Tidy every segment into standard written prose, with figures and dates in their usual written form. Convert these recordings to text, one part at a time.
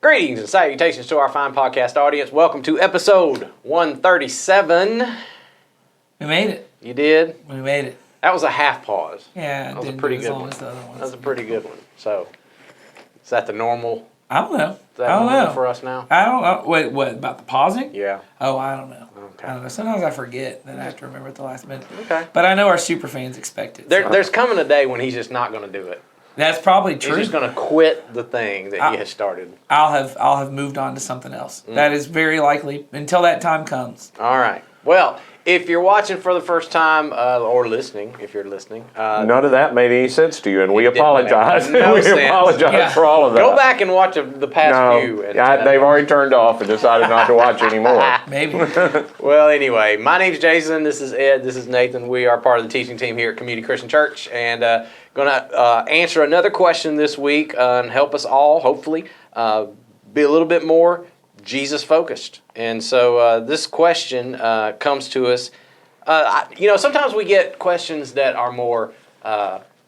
Greetings and salutations to our fine podcast audience. Welcome to episode 137. We made it. You did? We made it. That was a half pause. Yeah, that was a pretty good one. That was a pretty good one. So, is that the normal? I don't know. Is that normal for us now? I don't know. Wait, what, about the pausing? Yeah. Oh, I don't know. Okay. I don't know. Sometimes I forget, then I have to remember at the last minute. Okay. But I know our super fans expect it. There's coming a day when he's just not going to do it. That's probably true. He's just going to quit the thing that he has started. I'll have moved on to something else. That is very likely until that time comes. All right. Well, if you're watching for the first time or listening, if you're listening, none of that made any sense to you, and we apologize. No we sense. apologize for all of that. Go back and watch the past few. And, they've already turned off and decided not to watch anymore. Maybe. Well, anyway, my name's Jason. This is Ed. This is Nathan. We are part of the teaching team here at Community Christian Church, and going to answer another question this week and help us all, hopefully, be a little bit more Jesus-focused. And so this question comes to us. Sometimes we get questions that are more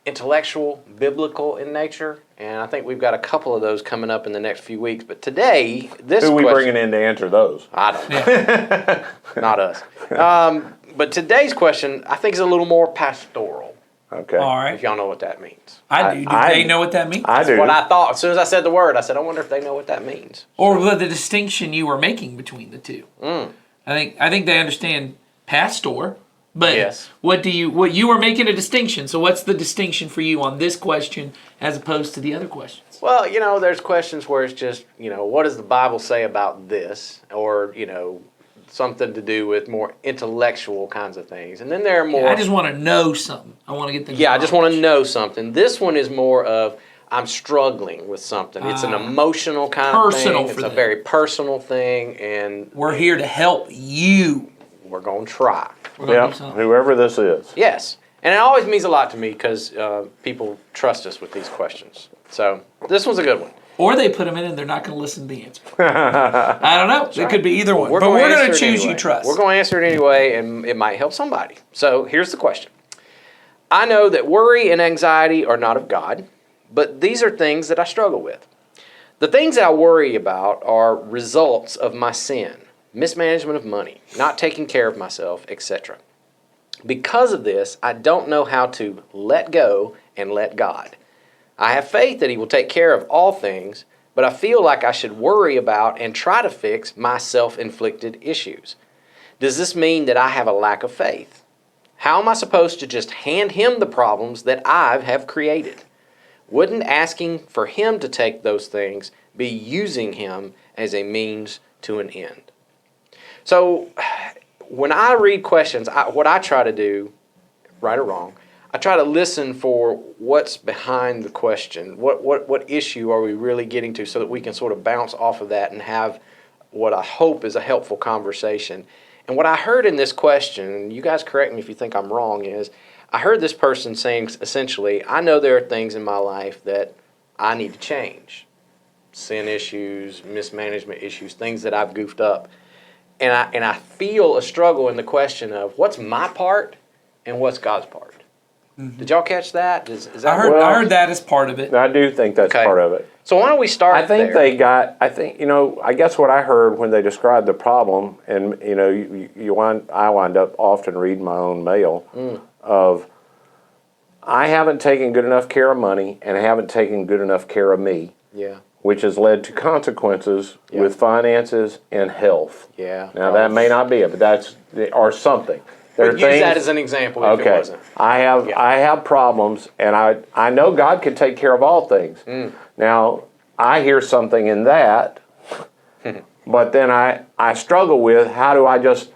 intellectual, biblical in nature, and I think we've got a couple of those coming up in the next few weeks. But today, this Who are we question, bringing in to answer those? I don't know. Not us. But today's question, I think, is a little more pastoral. Okay. All right. If y'all know what that means. I do. Do they know what that means? I do. What I thought, as soon as I said the word, I said, I wonder if they know what that means. Or the distinction you were making between the two. I think they understand pastor, but Yes. what you were making a distinction. So what's the distinction for you on this question as opposed to the other questions? Well, there's questions where it's just, what does the Bible say about this? Or, something to do with more intellectual kinds of things. And then there are more... I just want to know something. I want to get the Yeah, I just want to know something. This one is more of, I'm struggling with something. It's an emotional kind of personal thing. for It's a them. very personal thing, and We're here to help you. we're going to try. We're gonna do Yep. something. Whoever this is. Yes. And it always means a lot to me because people trust us with these questions. So this one's a good one. Or they put them in and they're not going to listen to the answer. I don't know. It could be either one. But gonna we're going answer to it choose anyway. you trust. We're going to answer it anyway, and it might help somebody. So here's the question. I know that worry and anxiety are not of God, but these are things that I struggle with. The things I worry about are results of my sin, mismanagement of money, not taking care of myself, etc. Because of this, I don't know how to let go and let God. I have faith that He will take care of all things, but I feel like I should worry about and try to fix my self-inflicted issues. Does this mean that I have a lack of faith? How am I supposed to just hand Him the problems that I have created? Wouldn't asking for Him to take those things be using Him as a means to an end? So, when I read questions, what I try to do, right or wrong, I try to listen for what's behind the question. What issue are we really getting to so that we can sort of bounce off of that and have what I hope is a helpful conversation. And what I heard in this question, and you guys correct me if you think I'm wrong, is I heard this person saying essentially, I know there are things in my life that I need to change. Sin issues, mismanagement issues, things that I've goofed up. And I feel a struggle in the question of what's my part and what's God's part. Mm-hmm. Did y'all catch that? Is that I heard that as part of it. I do think that's Okay. part of it. So why don't we start I think there? I guess what I heard when they described the problem, and I wind up often reading my own mail of, I haven't taken good enough care of money and I haven't taken good enough care of me. Yeah. Which has led to consequences with finances and health. Yeah. Now that may not be it, but that's or something. There But use that as an example if it wasn't. I have problems, and I know God can take care of all things. Now I hear something in that, but then I struggle with how do I just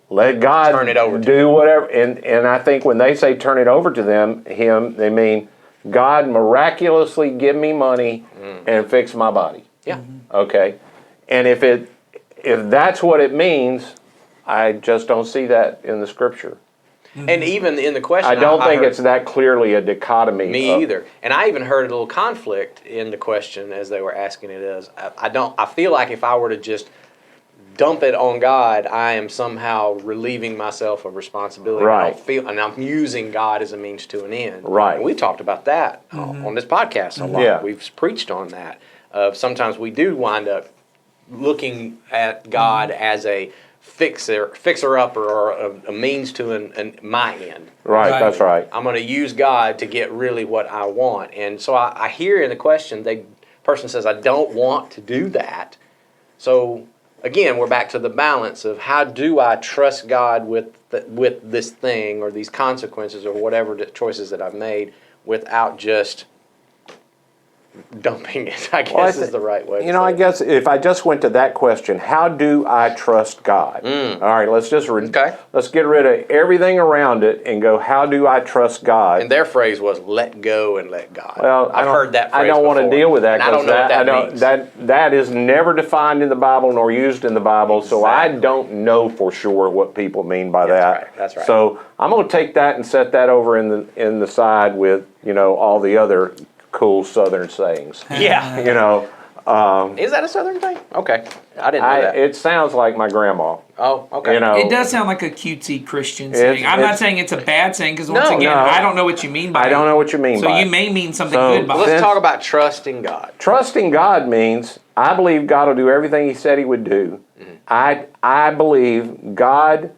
let God Turn it over to do whatever. And I think when they say turn it over to Him, they mean God miraculously give me money and fix my body. Yeah. Okay, and if that's what it means, I just don't see that in the Scripture. And even in the question, I don't think heard, it's that clearly a dichotomy. Me either. And I even heard a little conflict in the question as they were asking it as, I feel like if I were to just dump it on God, I am somehow relieving myself of responsibility. Right. And I'm using God as a means to an end. Right. And we talked about that on this podcast a lot. Yeah. We've preached on that. sometimes we do wind up looking at God as a fixer upper, or a means to my end. Right, Right. that's right. I'm going to use God to get really what I want. And so I hear in the question, the person says, I don't want to do that. So again, we're back to the balance of how do I trust God with this thing or these consequences or whatever the choices that I've made without just dumping it, I guess is the right way to say I it. guess if I just went to that question, how do I trust God? All right, let's just Okay. let's get rid of everything around it and go, how do I trust God? And their phrase was let go and let God. Well, I've heard that phrase I don't want to before, deal with that and I don't know what that means. that is never defined in the Bible nor used in the Bible, so I Exactly. don't know for sure what people mean by That's that. right, that's right. So I'm going to take that and set that over in the side with all the other cool Southern sayings. Yeah. Is that a Southern thing? Okay. I didn't know that. It sounds like my grandma. Oh, okay. It does sound like a cutesy Christian saying. I'm not it's- saying it's a bad saying, because once No, again, no. I don't know what you mean by it. I don't know what you mean So by you it. may mean something So, good by Well, it. let's talk about trusting God. Trusting God means I believe God will do everything He said He would do. I believe God.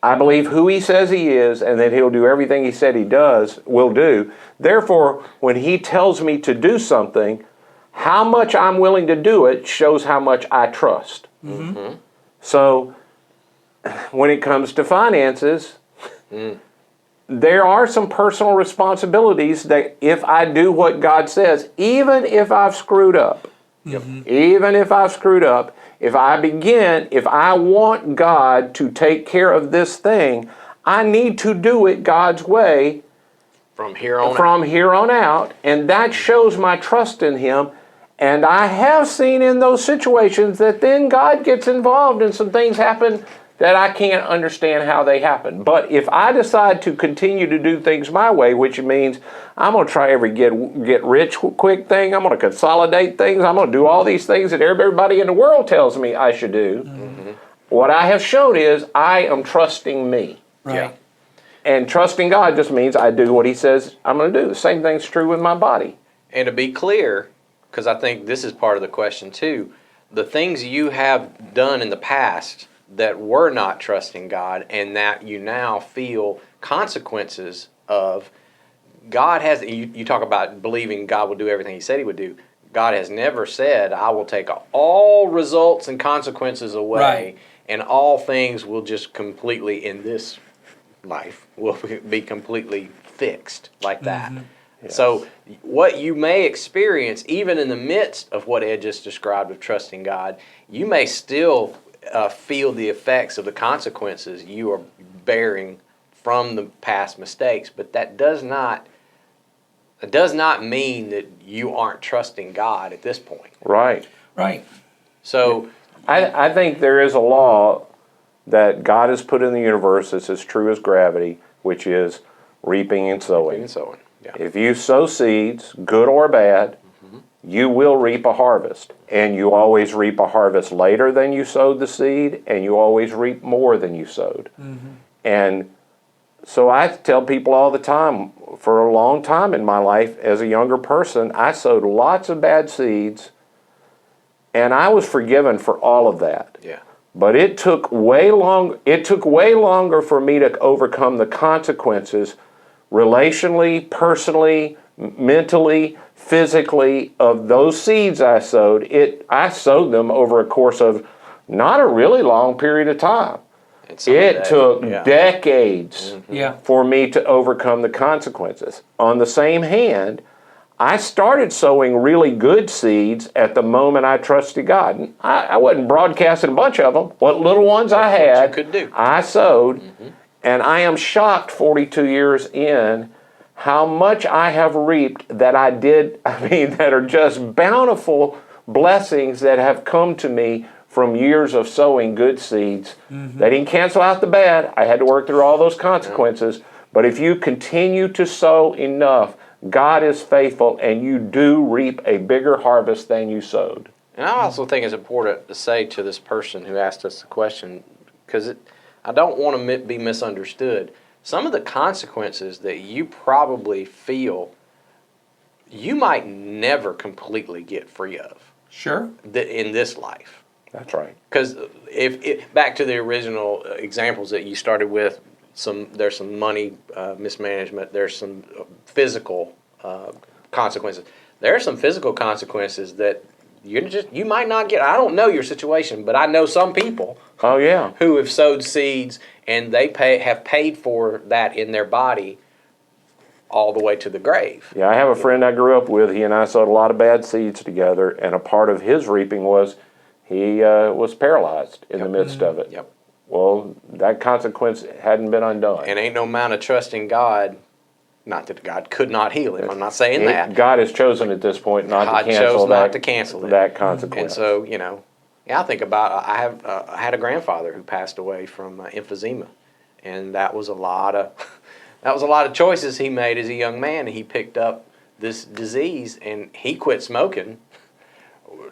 I believe who He says He is, and that He'll do everything He said He will do. Therefore, when He tells me to do something, how much I'm willing to do it shows how much I trust. So, when it comes to finances, there are some personal responsibilities that if I do what God says, even if I've screwed up, even if I've screwed up, if I want God to take care of this thing, I need to do it God's way From here on out. from here on out, and that shows my trust in Him. And I have seen in those situations that then God gets involved and some things happen that I can't understand how they happen. But if I decide to continue to do things my way, which means I'm going to try every get rich quick thing, I'm going to consolidate things, I'm going to do all these things that everybody in the world tells me I should do, what I have shown is I am trusting me. Right. And trusting God just means I do what He says I'm going to do. The same thing's true with my body. And to be clear, because I think this is part of the question too, the things you have done in the past that were not trusting God and that you now feel consequences of, God has, you talk about believing God will do everything He said He would do. God has never said, I will take all results and consequences away, Right. and all things will just completely, in this life, will be completely fixed like that. So what you may experience, even in the midst of what Ed just described of trusting God, you may still feel the effects of the consequences you are bearing from the past mistakes, but that does not mean that you aren't trusting God at this point. Right. Right. So I think there is a law that God has put in the universe that's as true as gravity, which is reaping and sowing. and so on. Yeah. If you sow seeds, good or bad, you will reap a harvest. And you always reap a harvest later than you sowed the seed, and you always reap more than you sowed. And so I tell people all the time, for a long time in my life as a younger person, I sowed lots of bad seeds, and I was forgiven for all of that. Yeah. But it took way longer for me to overcome the consequences relationally, personally, mentally, physically of those seeds I sowed. I sowed them over a course of not a really long period of time. And some of It that- took yeah. decades Yeah. for me to overcome the consequences. On the same hand, I started sowing really good seeds at the moment I trusted God. And I wasn't broadcasting a bunch of them. What little ones I That's what had, you could do. I sowed. And I am shocked 42 years in how much I have reaped that that are just bountiful blessings that have come to me from years of sowing good seeds. They didn't cancel out the bad. I had to work through all those consequences. But if you continue to sow enough, God is faithful, and you do reap a bigger harvest than you sowed. And I also think it's important to say to this person who asked us the question, because I don't want to be misunderstood. Some of the consequences that you probably feel you might never completely get free of Sure. in this life. That's right. Because if back to the original examples that you started with, there's some money mismanagement, there's some physical consequences. There are some physical consequences that you might not get. I don't know your situation, but I know some people Oh yeah. who have sowed seeds and they have paid for that in their body all the way to the grave. Yeah, I have a friend I grew up with. He and I sowed a lot of bad seeds together, and a part of his reaping was he was paralyzed in the midst of it. Yep. Well, that consequence hadn't been undone. And ain't no amount of trusting God. Not that God could not heal him. I'm not saying that. God has chosen at this point not God to cancel chose that, not to cancel it. that consequence. And so, I think about I had a grandfather who passed away from emphysema, and that was a lot of choices he made as a young man. He picked up this disease, and he quit smoking.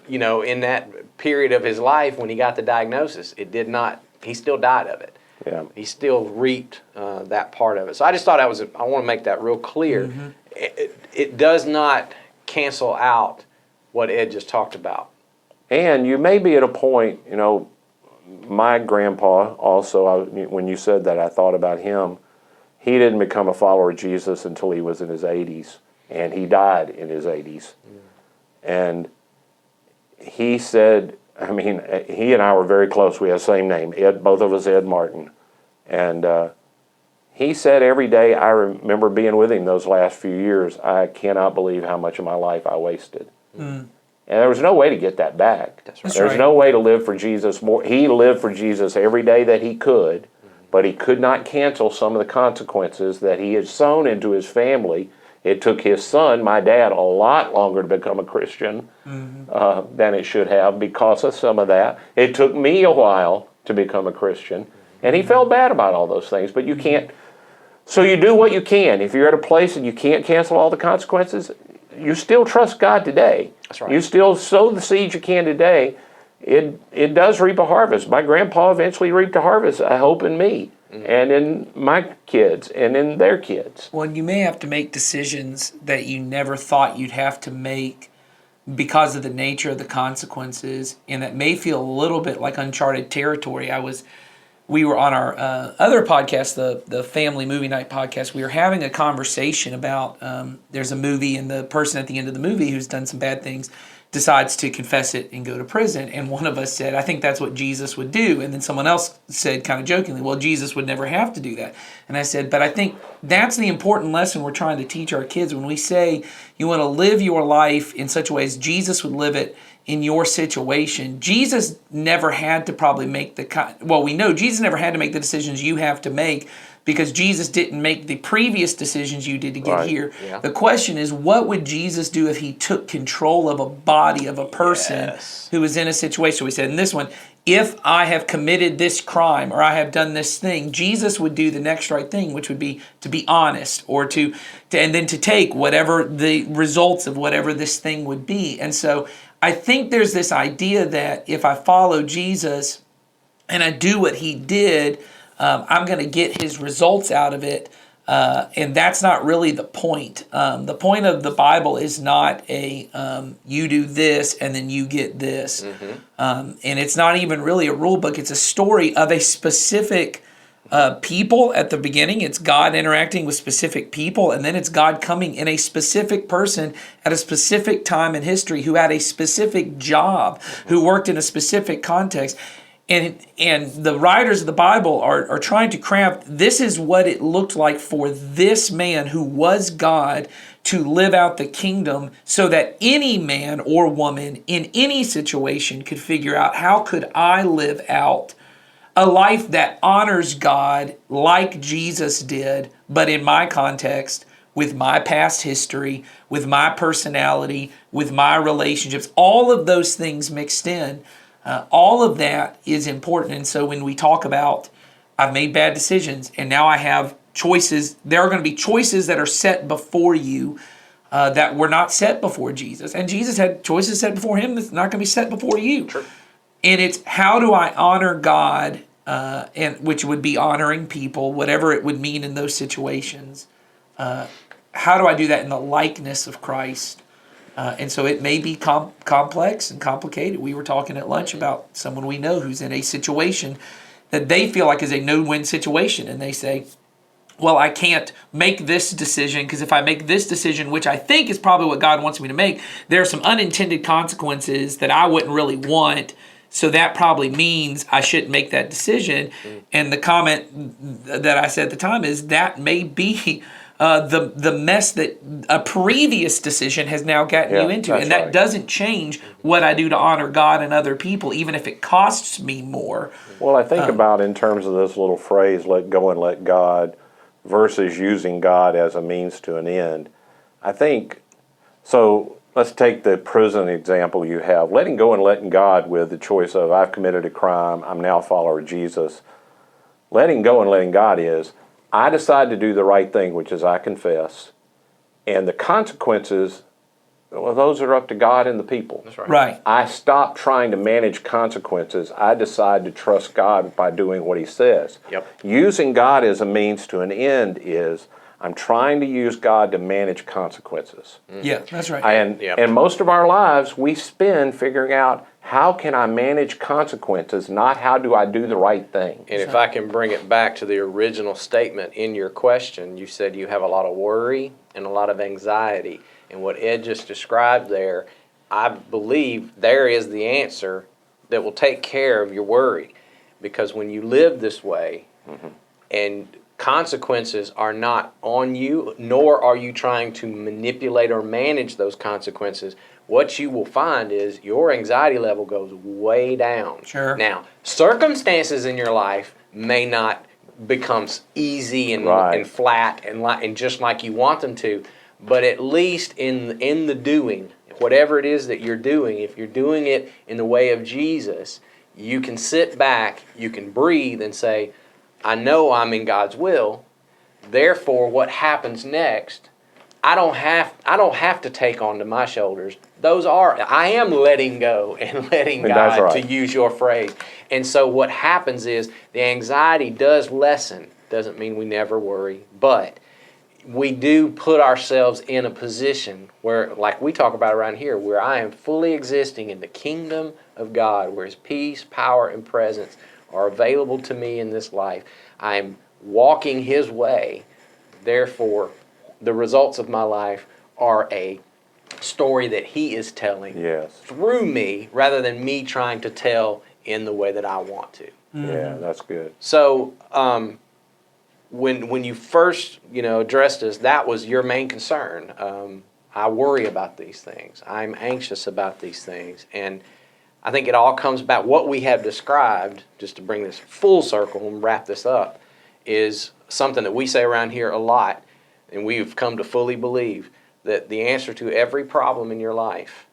In that period of his life when he got the diagnosis, he still died of it. Yeah. He still reaped that part of it. So I just thought I want to make that real clear. Mm-hmm. It does not cancel out what Ed just talked about. And you may be at a point, my grandpa also, when you said that, I thought about him. He didn't become a follower of Jesus until he was in his 80s, and he died in his 80s. And he said, he and I were very close. We have the same name, Ed, both of us Ed Martin. And he said every day, I remember being with him those last few years, I cannot believe how much of my life I wasted. And there was no way to get that back. That's There's right. no way to live for Jesus more. He lived for Jesus every day that he could, but he could not cancel some of the consequences that he had sown into his family. It took his son, my dad, a lot longer to become a Christian than it should have because of some of that. It took me a while to become a Christian, and he felt bad about all those things, but you can't. So you do what you can. If you're at a place and you can't cancel all the consequences, you still trust God today. That's right. You still sow the seeds you can today. It does reap a harvest. My grandpa eventually reaped a harvest, I hope, in me and in my kids and in their kids. Well, you may have to make decisions that you never thought you'd have to make because of the nature of the consequences, and that may feel a little bit like uncharted territory. We were on our other podcast, the Family Movie Night podcast. We were having a conversation about there's a movie, and the person at the end of the movie who's done some bad things decides to confess it and go to prison. And one of us said, I think that's what Jesus would do. And then someone else said kind of jokingly, well, Jesus would never have to do that. And I said, but I think that's the important lesson we're trying to teach our kids. When we say you want to live your life in such a way as Jesus would live it in your situation, Jesus never had to probably make we know Jesus never had to make the decisions you have to make, because Jesus didn't make the previous decisions you did to get Right. here. Yeah. The question is, what would Jesus do if he took control of a body, of a person Yes. who was in a situation? We said in this one, if I have committed this crime or I have done this thing, Jesus would do the next right thing, which would be to be honest, or and then to take whatever the results of whatever this thing would be. And so I think there's this idea that if I follow Jesus and I do what he did, I'm going to get his results out of it. And that's not really the point. The point of the Bible is not you do this and then you get this. And it's not even really a rule book. It's a story of a specific people at the beginning. It's God interacting with specific people, and then it's God coming in a specific person at a specific time in history who had a specific job, who worked in a specific context. And the writers of the Bible are trying to craft, this is what it looked like for this man who was God to live out the kingdom, so that any man or woman in any situation could figure out, how could I live out a life that honors God like Jesus did, but in my context, with my past history, with my personality, with my relationships, all of those things mixed in. All of that is important. And so when we talk about, I've made bad decisions and now I have choices, there are going to be choices that are set before you that were not set before Jesus. And Jesus had choices set before him that's not going to be set before you. True. And it's, how do I honor God, and which would be honoring people, whatever it would mean in those situations. how do I do that in the likeness of Christ? And so it may be complex and complicated. We were talking at lunch about someone we know who's in a situation that they feel like is a no-win situation. And they say, well, I can't make this decision because if I make this decision, which I think is probably what God wants me to make, there are some unintended consequences that I wouldn't really want. So that probably means I shouldn't make that decision. And the comment that I said at the time is that may be the mess that a previous decision has now gotten you into. And that doesn't change what I do to honor God and other people, even if it costs me more. Well, I think about in terms of this little phrase, let go and let God, versus using God as a means to an end. I think, so let's take the prison example you have. Letting go and letting God with the choice of, I've committed a crime, I'm now a follower of Jesus. Letting go and letting God is, I decide to do the right thing, which is I confess, and the consequences, well, those are up to God and the people. That's right. Right. I stop trying to manage consequences. I decide to trust God by doing what He says. Yep. Using God as a means to an end is, I'm trying to use God to manage consequences. Yeah, that's right. And most of our lives, we spend figuring out, how can I manage consequences, not how do I do the right thing. And if I can bring it back to the original statement in your question, you said you have a lot of worry and a lot of anxiety. And what Ed just described there, I believe there is the answer that will take care of your worry. Because when you live this way, and consequences are not on you, nor are you trying to manipulate or manage those consequences, what you will find is your anxiety level goes way down. Sure. Now, circumstances in your life may not become easy and flat and just like you want them to, but at least in the doing, whatever it is that you're doing, if you're doing it in the way of Jesus, you can sit back, you can breathe and say, I know I'm in God's will, therefore what happens next, I don't have to take onto my shoulders. I am letting go and letting God, to use your phrase. And so what happens is the anxiety does lessen. Doesn't mean we never worry, but we do put ourselves in a position where, like we talk about around here, where I am fully existing in the kingdom of God, where His peace, power, and presence are available to me in this life. I am walking His way. Therefore, the results of my life are a story that He is telling through me, rather than me trying to tell in the way that I want to. Yeah, that's good. So, when you first addressed us, that was your main concern. I worry about these things. I'm anxious about these things, and I think it all comes back. What we have described, just to bring this full circle and wrap this up, is something that we say around here a lot, and we've come to fully believe that the answer to every problem in your life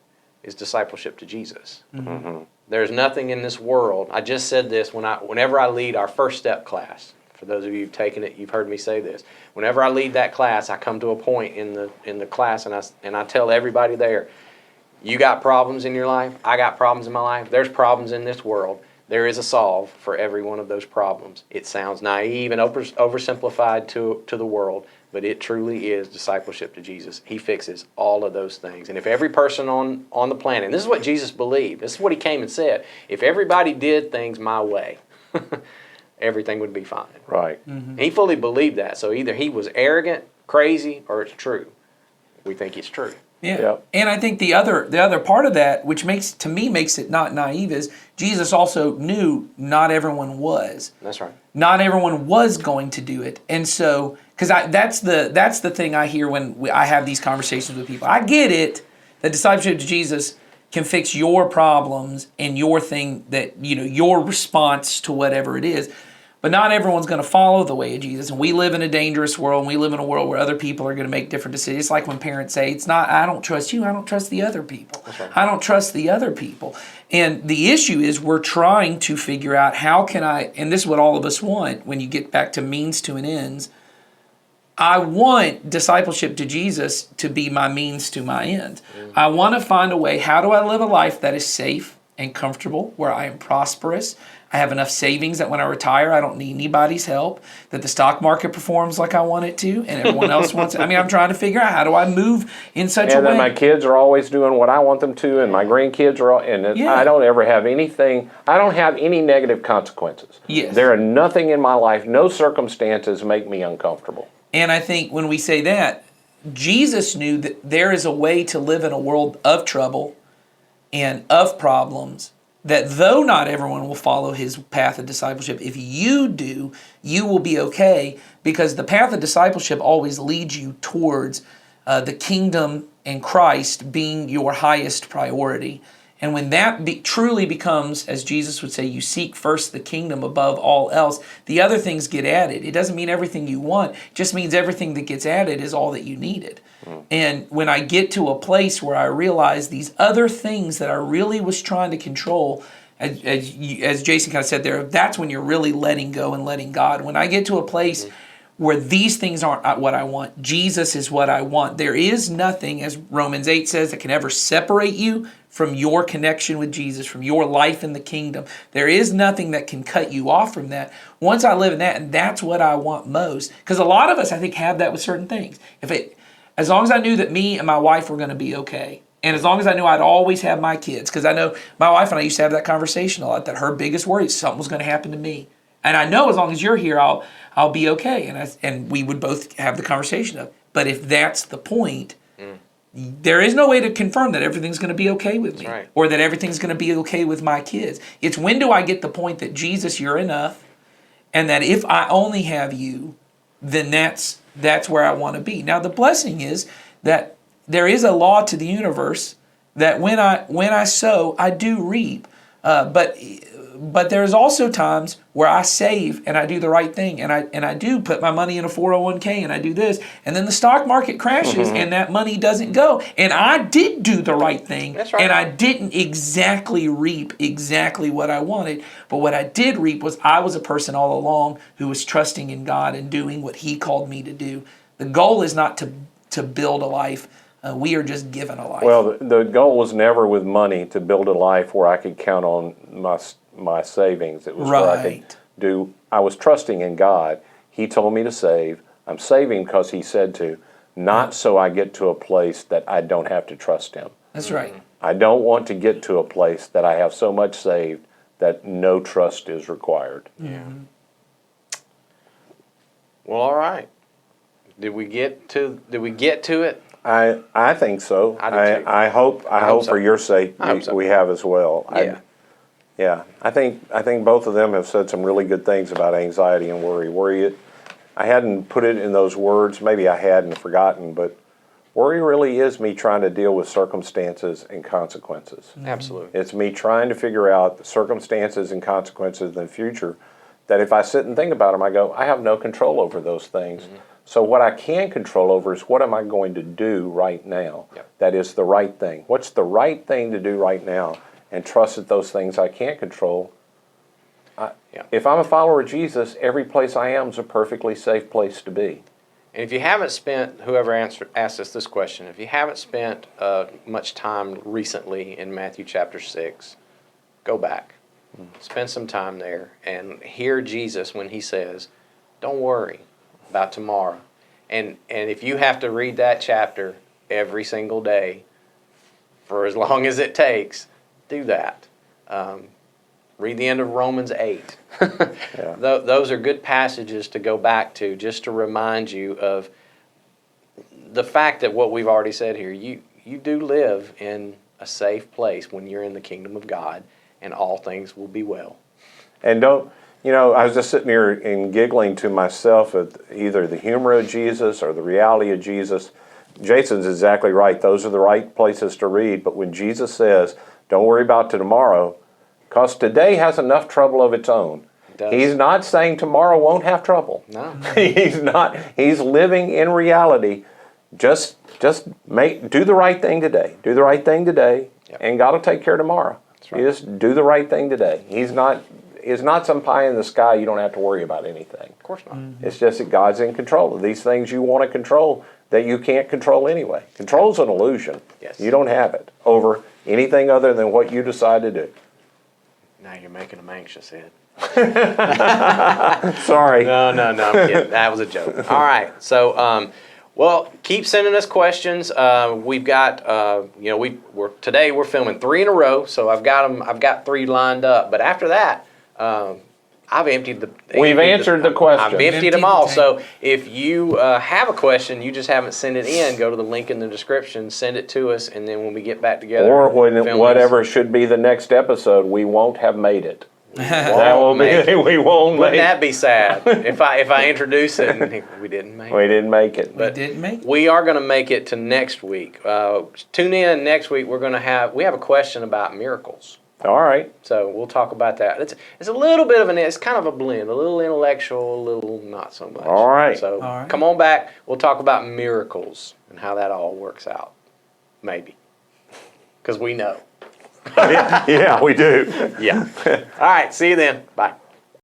is discipleship to Jesus. Mm-hmm. There's nothing in this world. I just said this whenever I lead our first step class. For those of you who've taken it, you've heard me say this. Whenever I lead that class, I come to a point in the class and I tell everybody there, you got problems in your life, I got problems in my life, there's problems in this world. There is a solve for every one of those problems. It sounds naive and oversimplified to the world, but it truly is discipleship to Jesus. He fixes all of those things. And if every person on the planet, and this is what Jesus believed, this is what He came and said, if everybody did things my way, everything would be fine. Right. Mm-hmm. He fully believed that. So either he was arrogant, crazy, or it's true. We think it's true. Yeah. Yep. And I think the other part of that, which makes it not naive, is Jesus also knew not everyone was. That's right. Not everyone was going to do it. And so, because that's the thing I hear when I have these conversations with people. I get it that discipleship to Jesus can fix your problems and your thing that, your response to whatever it is. But not everyone's going to follow the way of Jesus. And we live in a dangerous world, and we live in a world where other people are going to make different decisions. It's like when parents say, it's not, I don't trust you, I don't trust the other people. That's right. I don't trust the other people. And the issue is we're trying to figure out how can I, and this is what all of us want when you get back to means to an ends. I want discipleship to Jesus to be my means to my end. Mm-hmm. I want to find a way, how do I live a life that is safe and comfortable, where I am prosperous. I have enough savings that when I retire, I don't need anybody's help, that the stock market performs like I want it to, and everyone else wants it. I mean, I'm trying to figure out how do I move in such a And way. then my kids are always doing what I want them to, and my grandkids are all, and Yeah. I don't ever have anything, I don't have any negative consequences. Yes. There are nothing in my life, no circumstances make me uncomfortable. And I think when we say that, Jesus knew that there is a way to live in a world of trouble and of problems, that though not everyone will follow his path of discipleship, if you do, you will be okay, because the path of discipleship always leads you towards the kingdom and Christ being your highest priority. And when that truly becomes, as Jesus would say, you seek first the kingdom above all else, the other things get added. It doesn't mean everything you want. It just means everything that gets added is all that you needed. And when I get to a place where I realize these other things that I really was trying to control, as Jason kind of said there, that's when you're really letting go and letting God. When I get to a place where these things aren't what I want, Jesus is what I want. There is nothing, as Romans 8 says, that can ever separate you from your connection with Jesus, from your life in the kingdom. There is nothing that can cut you off from that. Once I live in that, and that's what I want most. Because a lot of us, I think, have that with certain things. As long as I knew that me and my wife were going to be okay, and as long as I knew I'd always have my kids, because I know my wife and I used to have that conversation a lot, that her biggest worry is something was going to happen to me. And I know as long as you're here, I'll be okay. And we would both have the conversation of, but if that's the point, there is no way to confirm that everything's going to be okay with me, right. or that everything's going to be okay with my kids. It's when do I get the point that Jesus, you're enough, and that if I only have you, then that's where I want to be. Now the blessing is that there is a law to the universe that when I sow, I do reap. But there's also times where I save and I do the right thing, and I do put my money in a 401k and I do this, and then the stock market crashes and that money doesn't go. And I did do the right thing. That's right. And I didn't exactly reap exactly what I wanted, but what I did reap was I was a person all along who was trusting in God and doing what He called me to do. The goal is not to build a life. We are just given a life. Well, the goal was never with money to build a life where I could count on my savings. It was where I could do. I was trusting in God. He told me to save. I'm saving because He said to, not so I get to a place that I don't have to trust Him. That's right. I don't want to get to a place that I have so much saved that no trust is required. Yeah. Well, all right. Did we get to it? I think so. I do too. I hope so. for your sake I hope so. we have as well. Yeah. Yeah, I think both of them have said some really good things about anxiety and worry. I hadn't put it in those words. Maybe I had and forgotten, but worry really is me trying to deal with circumstances and consequences. Absolutely. It's me trying to figure out the circumstances and consequences in the future that if I sit and think about them, I go, I have no control over those things. So what I can control over is what am I going to do right now that is the right thing. What's the right thing to do right now? And trust that those things I can't control. If I'm a follower of Jesus, every place I am is a perfectly safe place to be. And if you haven't spent, whoever asked us this question, if you haven't spent much time recently in Matthew chapter 6, go back. Spend some time there and hear Jesus when He says, don't worry about tomorrow. And if you have to read that chapter every single day for as long as it takes, do that. Read the end of Romans 8. Those are good passages to go back to just to remind you of the fact that what we've already said here, you do live in a safe place when you're in the kingdom of God, and all things will be well. And I was just sitting here and giggling to myself at either the humor of Jesus or the reality of Jesus. Jason's exactly right. Those are the right places to read. But when Jesus says, don't worry about tomorrow, because today has enough trouble of its own. He's not saying tomorrow won't have trouble. No. He's not. He's living in reality. Just do the right thing today. Do the right thing today, and God will take care of tomorrow. That's right. You just do the right thing today. He's not some pie in the sky. You don't have to worry about anything. Of course not. It's just that God's in control of these things you want to control that you can't control anyway. Control's an illusion. Yes. You don't have it over anything other than what you decide to do. Now you're making them anxious, Ed. Sorry. No, I'm kidding. That was a joke. All right. So, well, keep sending us questions. We've got, today we're filming 3 in a row, so I've got 3 lined up. But after that, I've emptied the. We've answered the questions. I've emptied them Emptied all. the So if you have a question, you just haven't sent it in, go to the link in the description, send it to us, and then when we get back together, Or when film whatever should be the next episode, we won't have made it. That will make be. We won't Wouldn't make. that be sad if I introduce it and we didn't make it? We didn't make it. But didn't make it. we are going to make it to next week. Tune in next week. We have a question about miracles. All right. So we'll talk about that. It's a little bit of it's kind of a blend, a little intellectual, a little not so much. All right. So All right. come on back. We'll talk about miracles and how that all works out. Maybe. Because we know. Yeah, we do. Yeah. All right. See you then. Bye.